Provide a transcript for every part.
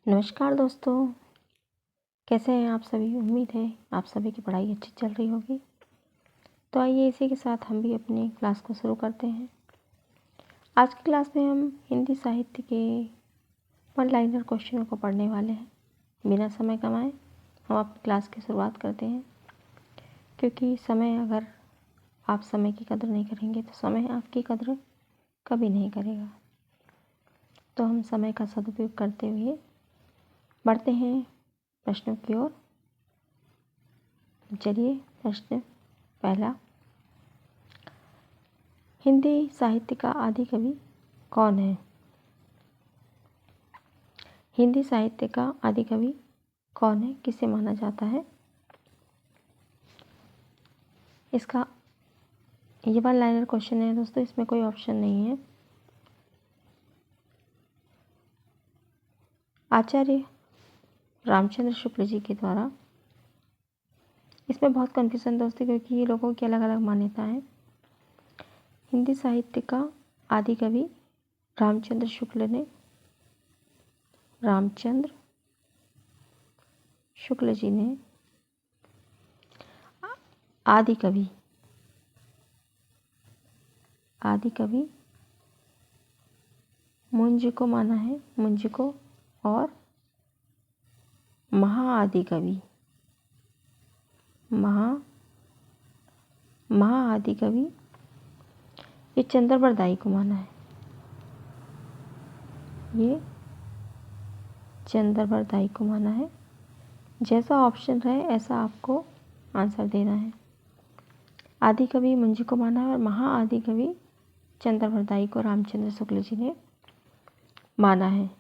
नमस्कार दोस्तों, कैसे हैं आप सभी। उम्मीद है आप सभी की पढ़ाई अच्छी चल रही होगी। तो आइए इसी के साथ हम भी अपनी क्लास को शुरू करते हैं। आज की क्लास में हम हिंदी साहित्य के वन लाइनर क्वेश्चनों को पढ़ने वाले हैं। बिना समय गंवाए हम अपनी क्लास की शुरुआत करते हैं, क्योंकि अगर आप समय की कदर नहीं करेंगे तो समय आपकी कदर कभी नहीं करेगा। तो हम समय का सदुपयोग करते हुए बढ़ते हैं प्रश्नों की ओर। चलिए, प्रश्न पहला, हिंदी साहित्य का आदि कवि कौन है? हिंदी साहित्य का आदि कवि कौन है, किसे माना जाता है? इसका ये वन लाइनर क्वेश्चन है दोस्तों, इसमें कोई ऑप्शन नहीं है। आचार्य रामचंद्र शुक्ल जी के द्वारा। इसमें बहुत कन्फ्यूजन दोस्तों, क्योंकि ये लोगों की अलग अलग मान्यता है। हिंदी साहित्य का आदि कवि रामचंद्र शुक्ल जी ने आदि कवि मुंज को माना है, मुंज को, और महाआदि कवि ये चंद्रबरदाई को माना है। ये चंद्रबरदाई को माना है। जैसा ऑप्शन रहे ऐसा आपको आंसर देना है। आदि कवि मुंज को माना है और महाआदि कवि चंद्रबरदाई को रामचंद्र शुक्ल जी ने माना है।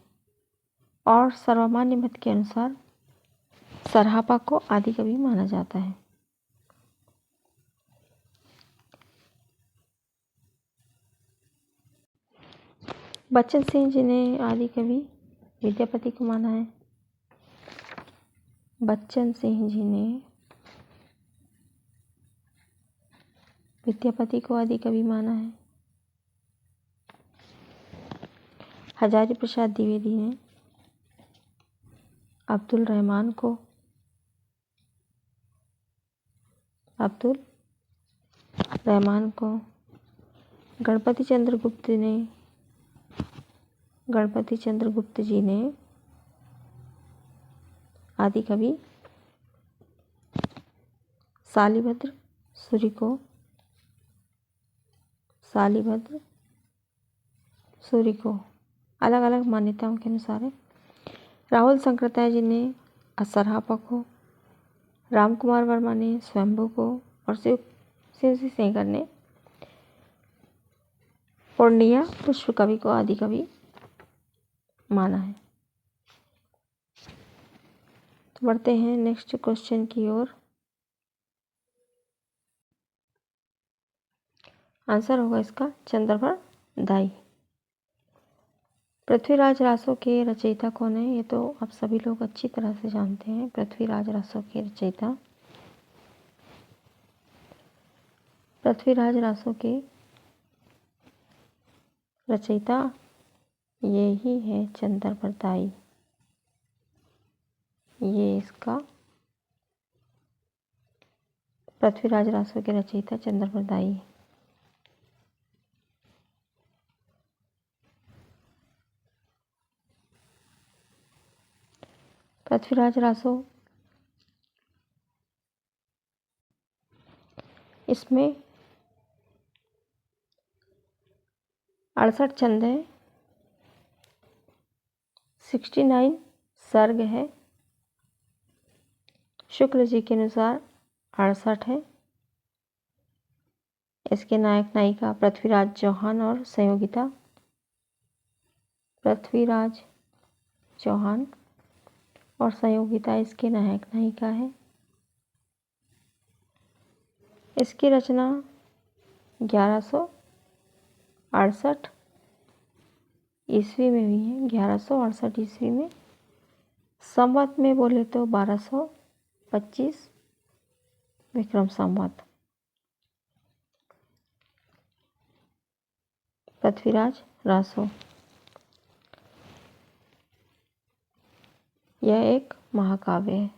और सर्वमान्य मत के अनुसार सराहपा को आदि कवि माना जाता है। बच्चन सिंह जी ने आदि कवि विद्यापति को माना है। बच्चन सिंह जी ने विद्यापति को आदि कवि माना है। हजारी प्रसाद द्विवेदी ने अब्दुल रहमान को, गणपति चंद्र गुप्त जी ने आदि कवि शालिभद्र सूरी को अलग अलग मान्यताओं के अनुसार है। राहुल शंकरताय जी ने सराहपा को, राम कुमार वर्मा ने स्वयंभू को, और शिव सेंगर ने पूर्णिया पुष्प कवि को आदि कवि माना है। तो बढ़ते हैं नेक्स्ट क्वेश्चन की ओर। आंसर होगा इसका चंद्रबरदाई। पृथ्वीराज रासो के रचयिता कौन है? ये तो आप सभी लोग अच्छी तरह से जानते हैं। पृथ्वीराज रासो के रचयिता ये ही है चंद्रबरदाई। ये इसका पृथ्वीराज रासो के रचयिता चंद्रबरदाई है। पृथ्वीराज रासो, इसमें 68 छंद है, 69 सर्ग है। शुक्ल जी के अनुसार 68 है। इसके नायक नायिका पृथ्वीराज चौहान और संयोगिता पृथ्वीराज चौहान और संयोगिता इसके नायक नायिका है। इसकी रचना 1168 ईस्वी में हुई है। 1168 ईस्वी में। संवत में बोले तो 1225 विक्रम संवत। पृथ्वीराज रासो। यह एक महाकाव्य है।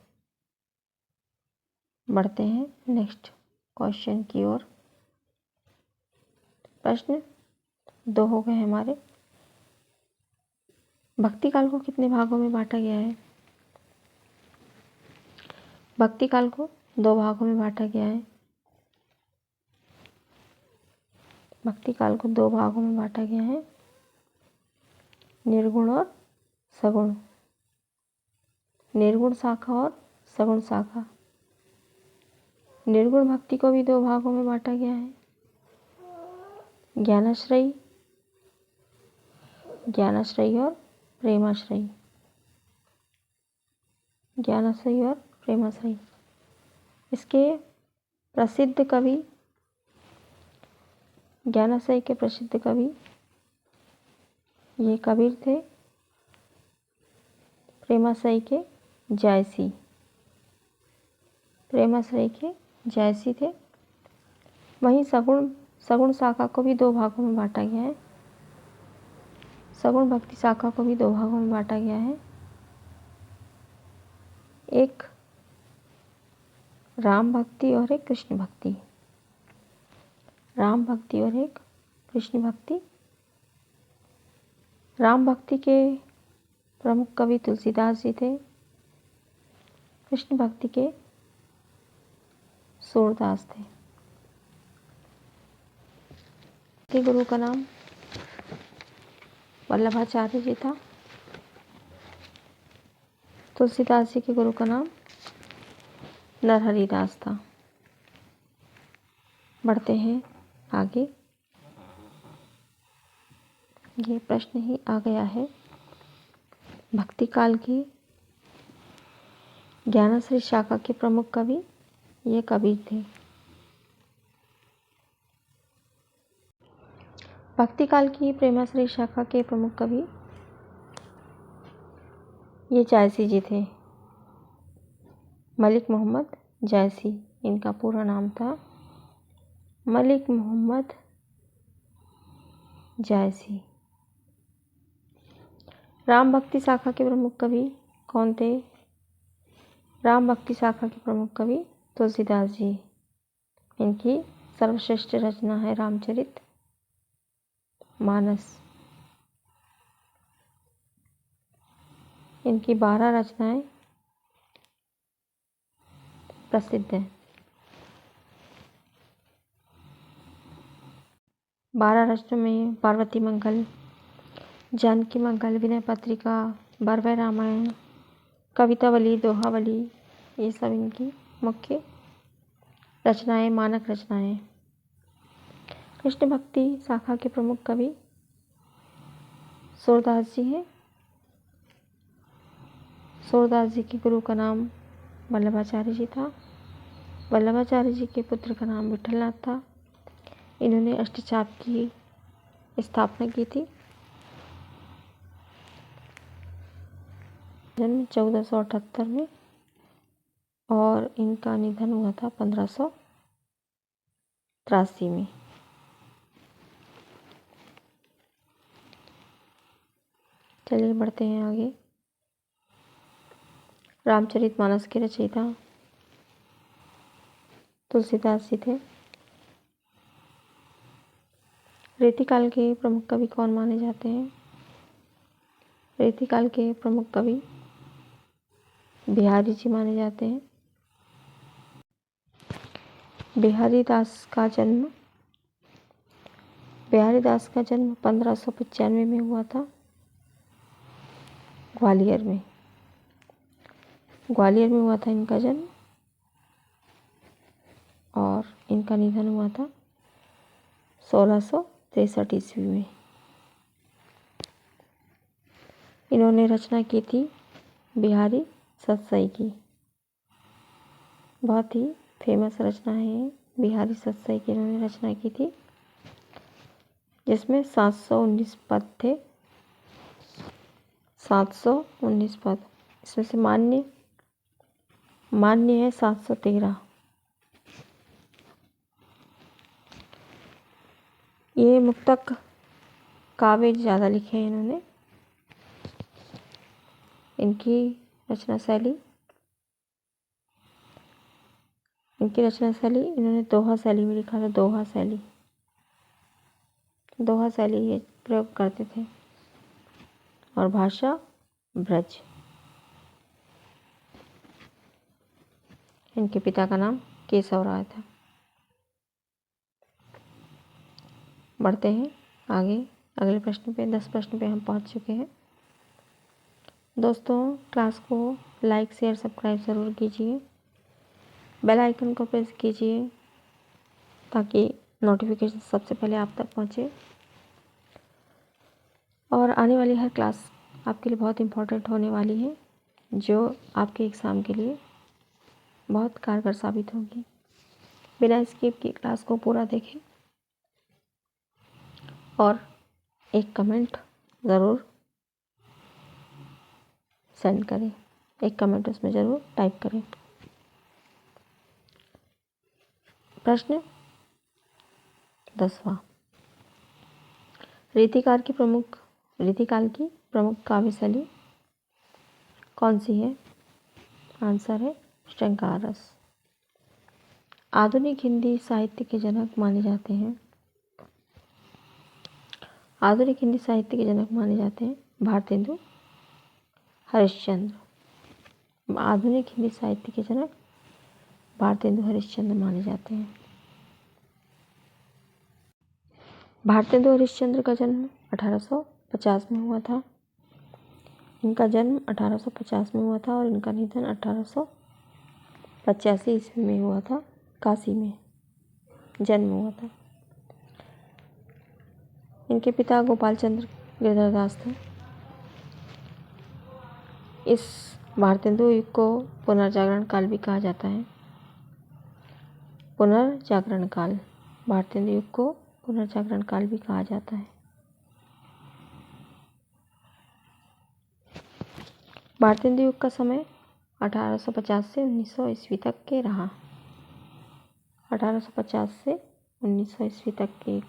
बढ़ते हैं नेक्स्ट क्वेश्चन की ओर। प्रश्न 2 हो गए हमारे। भक्ति काल को कितने भागों में बांटा गया है? भक्ति काल को 2 भागों में बांटा गया है। भक्ति काल को 2 भागों में बांटा गया है, निर्गुण और सगुण। निर्गुण शाखा और सगुण शाखा। निर्गुण भक्ति को भी 2 भागों में बांटा गया है, ज्ञानाश्रयी और प्रेमाश्रयी। ज्ञानाश्रयी और प्रेमाश्रयी। इसके प्रसिद्ध कवि, ज्ञानाश्रयी के प्रसिद्ध कवि ये कबीर थे, प्रेमाश्रयी के जायसी। प्रेमाश्रयी के जायसी थे। वहीं सगुण शाखा को भी 2 भागों में बांटा गया है। सगुण भक्ति शाखा को भी 2 भागों में बांटा गया है, एक राम भक्ति और एक कृष्ण भक्ति। राम भक्ति और एक कृष्ण भक्ति। राम भक्ति के प्रमुख कवि तुलसीदास जी थे। कृष्ण भक्ति के सूरदास थे। के गुरु का नाम वल्लभाचार्य जी था। तुलसीदास जी के गुरु का नाम नरहरिदास था। बढ़ते हैं आगे। ये प्रश्न ही आ गया है। भक्ति काल की ज्ञानाश्रयी शाखा के प्रमुख कवि ये कबीर थे। भक्ति काल की प्रेमाश्रयी शाखा के प्रमुख कवि ये जायसी जी थे, मलिक मोहम्मद जायसी। इनका पूरा नाम था मलिक मोहम्मद जायसी। राम भक्ति शाखा के प्रमुख कवि कौन थे? राम भक्ति शाखा के प्रमुख कवि तुलसीदास जी। इनकी सर्वश्रेष्ठ रचना है रामचरित मानस। इनकी 12 रचनाएं प्रसिद्ध हैं। 12 रचनाओं में पार्वती मंगल, जानकी मंगल, विनय पत्रिका, बरवै रामायण, कवितावली, दोहावली, ये सब इनकी मुख्य रचनाएं, मानक रचनाएं। कृष्ण भक्ति शाखा के प्रमुख कवि सूरदास जी हैं। सूरदास जी के गुरु का नाम वल्लभाचार्य जी था। वल्लभाचार्य जी के पुत्र का नाम विठलनाथ था। इन्होंने अष्टचाप की स्थापना की थी। जन्म 1478 में और इनका निधन हुआ था 1583 में। चलिए बढ़ते हैं आगे। रामचरितमानस के रचयिता तुलसीदास जी थे। रीतिकाल के प्रमुख कवि कौन माने जाते हैं? रीतिकाल के प्रमुख कवि बिहारी जी माने जाते हैं। बिहारी दास का जन्म 1595 में हुआ था ग्वालियर में। ग्वालियर में हुआ था इनका जन्म और इनका निधन हुआ था 1663 ईस्वी में। इन्होंने रचना की थी बिहारी सतसई की। बहुत ही फेमस रचना है बिहारी सतसई की। इन्होंने रचना की थी जिसमें 719 पद थे। 719 पद। इसमें से मान्य है 713। ये मुक्तक काव्य ज़्यादा लिखे हैं इन्होंने। इनकी रचना शैली, इनकी रचना शैली, इन्होंने दोहा शैली में लिखा था, दोहा शैली, दोहा शैली ये प्रयोग करते थे। और भाषा ब्रज। इनके पिता का नाम केशव राय था। बढ़ते हैं आगे अगले प्रश्न पे। 10 प्रश्न पे हम पहुंच चुके हैं। दोस्तों क्लास को लाइक शेयर सब्सक्राइब ज़रूर कीजिए, बेल आइकन को प्रेस कीजिए ताकि नोटिफिकेशन सबसे पहले आप तक पहुंचे। और आने वाली हर क्लास आपके लिए बहुत इम्पोर्टेंट होने वाली है, जो आपके एग्ज़ाम के लिए बहुत कारगर साबित होगी। बिना स्किप की क्लास को पूरा देखें और एक कमेंट ज़रूर सेंड करें, एक कमेंट उसमें ज़रूर टाइप करें। प्रश्न 10वां, रीतिकाल की प्रमुख काव्य शैली कौन सी है? आंसर है श्रृंगार रस। आधुनिक हिंदी साहित्य के जनक माने जाते हैं, आधुनिक हिंदी साहित्य के जनक माने जाते हैं भारतेंदु हरिश्चंद्र। आधुनिक हिंदी साहित्य के जनक भारतेंदु हरिश्चंद्र माने जाते हैं। भारतेंदु हरिश्चंद्र का जन्म 1850 में हुआ था। इनका जन्म 1850 में हुआ था और इनका निधन 1885 ईस्वी में हुआ था। काशी में जन्म हुआ था। इनके पिता गोपाल चंद्र गिरधर दास थे। इस भारतेंदु युग को पुनर्जागरण काल भी कहा जाता है। पुनर्जागरण काल, भारतेंदु युग को पुनर्जागरण काल भी कहा जाता है। भारतेंदु युग का समय 1850 से 1900 ईस्वी तक के रहा। 1850 से 1900 ईस्वी तक के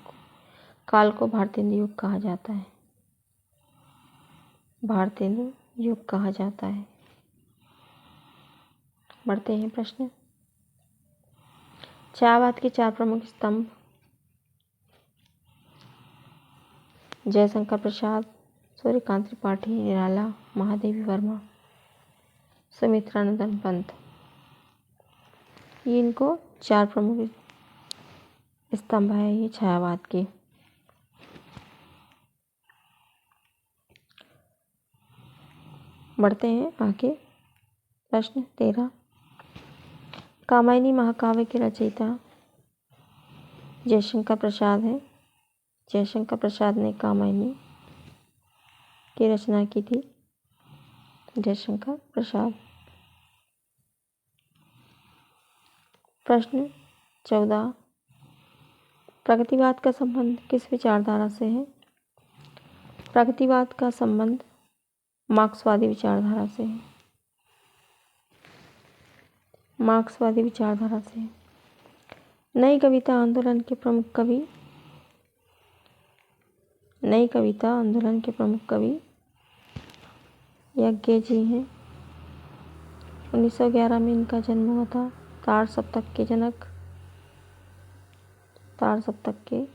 काल को भारतेंदु युग कहा जाता है। भारतेंदु युग कहा जाता है। बढ़ते हैं प्रश्न। छायावाद के 4 प्रमुख स्तंभ जयशंकर प्रसाद, सूर्यकांत त्रिपाठी, निराला, महादेवी वर्मा, सुमित्रानंदन पंत, ये इनको 4 प्रमुख स्तंभ है ये छायावाद के। बढ़ते हैं आगे। प्रश्न 13, कामायनी महाकाव्य के रचयिता जयशंकर प्रसाद हैं। जयशंकर प्रसाद ने कामायनी की रचना की थी। जयशंकर प्रसाद। प्रश्न 14, प्रगतिवाद का संबंध किस विचारधारा से है? प्रगतिवाद का संबंध मार्क्सवादी विचारधारा से है। मार्क्सवादी विचारधारा से है। नई कविता आंदोलन के प्रमुख कवि, नई कविता आंदोलन के प्रमुख कवि यज्ञ जी हैं। 1911 में इनका जन्म हुआ था। तार सप्तक के जनक, तार सप्तक के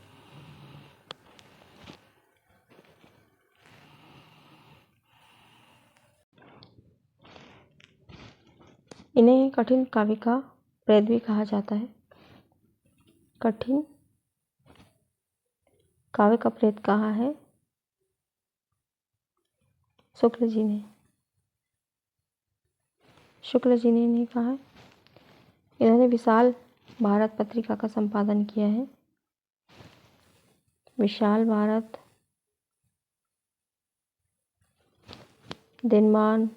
इन्हें कठिन काव्य का प्रेत भी कहा जाता है। कठिन काव्य का प्रेत कहा है शुक्ल जी ने, शुक्ल जी ने इन्हें कहा है। इन्होंने विशाल भारत पत्रिका का संपादन किया है। विशाल भारत, दिनमान,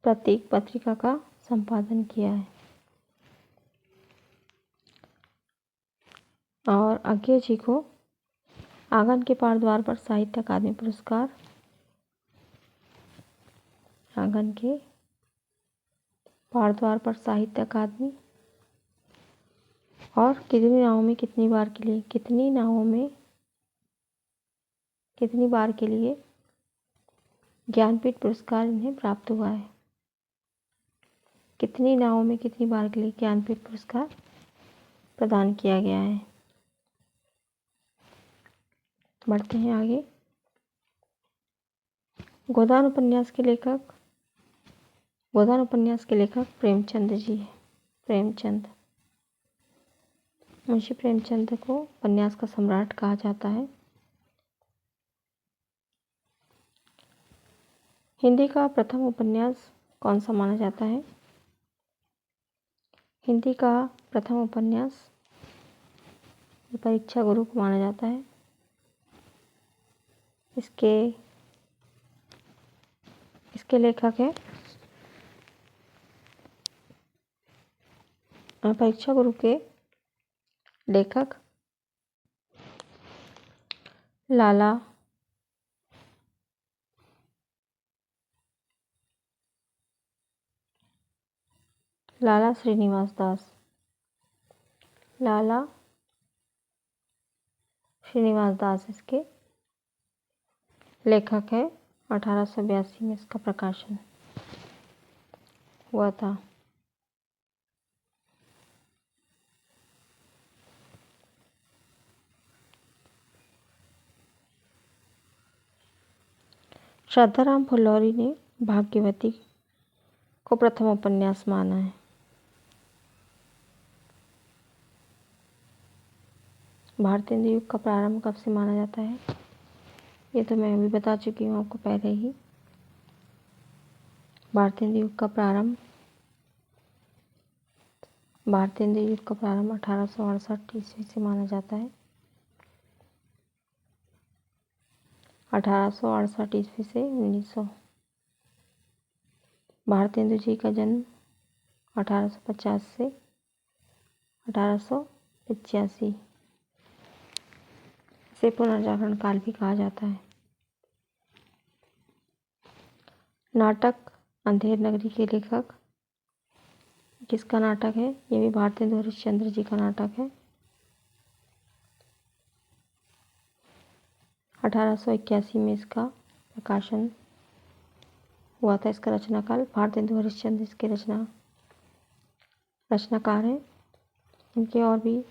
प्रतीक पत्रिका का संपादन किया है। और यज्ञ जी को आंगन के पार द्वार पर साहित्य अकादमी पुरस्कार, आंगन के पार द्वार पर साहित्य अकादमी, और कितनी नावों में कितनी बार के लिए, कितनी नावों में कितनी बार के लिए ज्ञानपीठ पुरस्कार इन्हें प्राप्त हुआ है। कितनी नावों में कितनी बार के लिए ज्ञानपीठ पुरस्कार प्रदान किया गया है। बढ़ते हैं आगे। गोदान उपन्यास के लेखक प्रेमचंद जी हैं। प्रेमचंद, मुंशी प्रेमचंद को उपन्यास का सम्राट कहा जाता है। हिंदी का प्रथम उपन्यास कौन सा माना जाता है? हिंदी का प्रथम उपन्यास परीक्षा गुरु को माना जाता है। इसके लेखक हैं परीक्षा गुरु के लेखक लाला श्रीनिवास दास। लाला श्रीनिवास दास इसके लेखक है। 1882 में इसका प्रकाशन हुआ था। श्रद्धाराम फुल्लौरी ने भाग्यवती को प्रथम उपन्यास माना है। भारतीय हिंदी युग का प्रारंभ कब से माना जाता है? ये तो मैं अभी बता चुकी हूँ आपको पहले ही। भारतीय हिंदी युग का प्रारंभ 1868 ईस्वी से माना जाता है। 1868 ईस्वी से 1900। भारतेंदु जी का जन्म 1850 से 1885 से पुनर्जागरण काल भी कहा जाता है। नाटक अंधेर नगरी के लेखक किसका नाटक है? ये भी भारतेंदु हरिश्चंद्र जी का नाटक है। 1881 में इसका प्रकाशन हुआ था। इसका रचनाकाल भारतेंदु हरिश्चंद्र इसके रचनाकार हैं। इनके और भी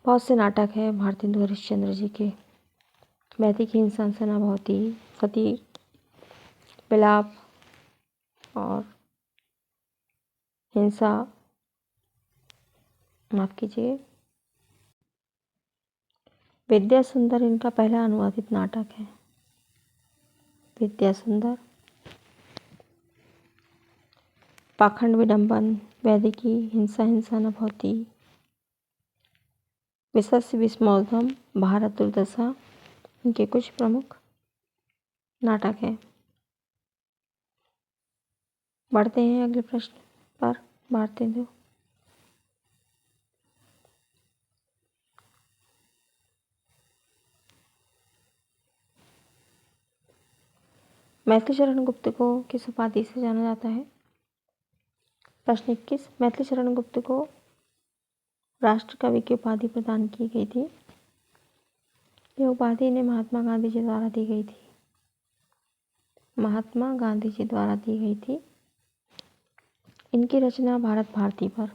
बहुत से नाटक हैं भारतेंदु हरिश्चंद्र जी के। वैदिक हिंसा सनाभवती, सती विलाप और हिंसा, माफ कीजिए, विद्या सुंदर इनका पहला अनुवादित नाटक है। विद्या सुंदर, पाखंड विडंबन, वैदिकी, हिंसा नभवती, विशस्य विस्मोधम, भारत दुर्दशा इनके कुछ प्रमुख नाटक हैं। बढ़ते हैं अगले प्रश्न पर। भारतेंदु मैथिलीशरण गुप्त को किस उपाधि से जाना जाता है? प्रश्न 21। मैथिलीशरण गुप्त को राष्ट्र कवि की उपाधि प्रदान की गई थी। यह उपाधि इन्हें महात्मा गांधी जी द्वारा दी गई थी। महात्मा गांधी जी द्वारा दी गई थी। इनकी रचना भारत भारती पर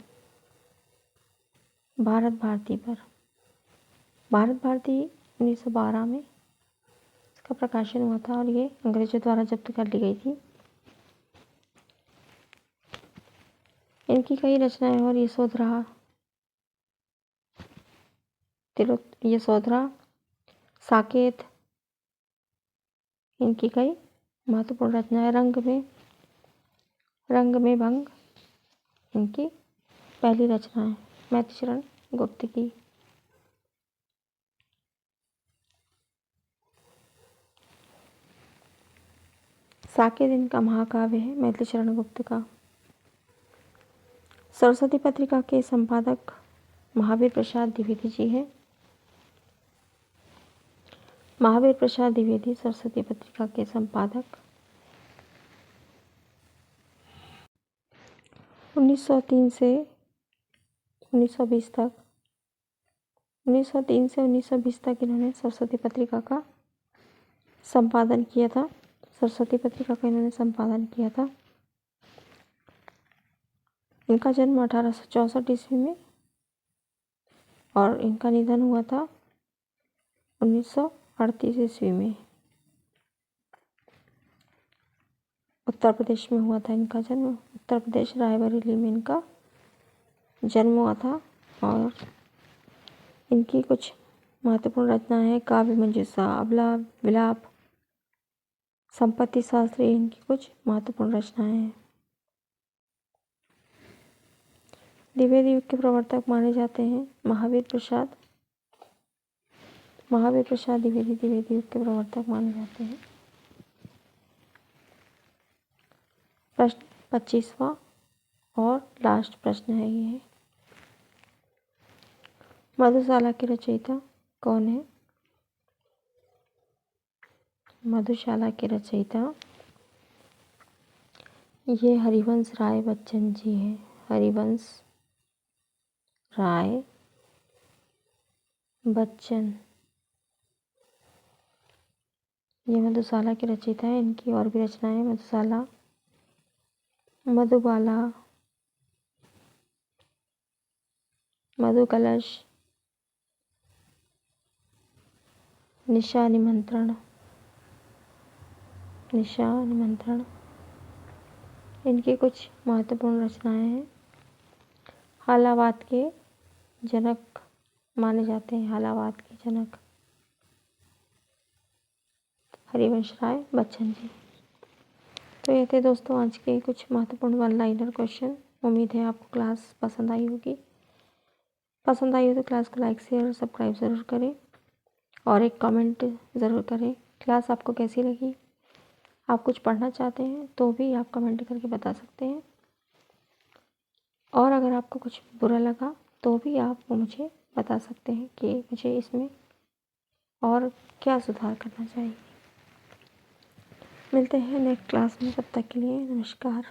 1912 में इसका प्रकाशन हुआ था और ये अंग्रेजों द्वारा जब्त कर ली गई थी। इनकी कई रचनाएं और यशोधरा, साकेत, इनकी कई महत्वपूर्ण रचनाएं। रंग में भंग इनकी पहली रचना है मैथिलीशरण गुप्त की। साकेत इनका महाकाव्य है मैथिलीशरण गुप्त का। सरस्वती पत्रिका के संपादक महावीर प्रसाद द्विवेदी जी हैं। महावीर प्रसाद द्विवेदी सरस्वती पत्रिका के संपादक। 1903 से 1920 तक इन्होंने सरस्वती पत्रिका का संपादन किया था। सरस्वती पत्रिका का इन्होंने संपादन किया था। इनका जन्म 1864 ईस्वी में और इनका निधन हुआ था 1938 ईस्वी में। उत्तर प्रदेश में हुआ था इनका जन्म। उत्तर प्रदेश रायबरेली में इनका जन्म हुआ था। और इनकी कुछ महत्वपूर्ण रचनाएं हैं। काव्य मंजूषा, अबला विलाप, संपत्ति शास्त्री इनकी कुछ महत्वपूर्ण रचनाएं हैं। द्विवेदी युग के प्रवर्तक माने जाते हैं महावीर प्रसाद। महावीर प्रसाद द्विवेदी युग के प्रवर्तक माने जाते हैं। प्रश्न 25वां और लास्ट प्रश्न है ये। मधुशाला के रचयिता कौन है? मधुशाला के रचयिता ये हरिवंश राय बच्चन जी हैं। हरिवंश राय बच्चन ये मधुशाला के रचयिता हैं। इनकी और भी रचनाएं मधुशाला, मधुबाला, मधुकलश, निशा निमंत्रण, इनकी कुछ महत्वपूर्ण रचनाएं हैं। हालावाद के जनक माने जाते हैं। हालावाद के जनक हरिवंश राय बच्चन जी। तो ये थे दोस्तों आज के कुछ महत्वपूर्ण वन लाइनर क्वेश्चन। उम्मीद है आपको क्लास पसंद आई होगी। पसंद आई हो तो क्लास को लाइक, शेयर और सब्सक्राइब ज़रूर करें और एक कमेंट ज़रूर करें। क्लास आपको कैसी लगी? आप कुछ पढ़ना चाहते हैं तो भी आप कमेंट करके बता सकते हैं। और अगर आपको कुछ बुरा लगा तो भी आप मुझे बता सकते हैं कि मुझे इसमें और क्या सुधार करना चाहिए। मिलते हैं नेक्स्ट क्लास में। तब तक के लिए नमस्कार।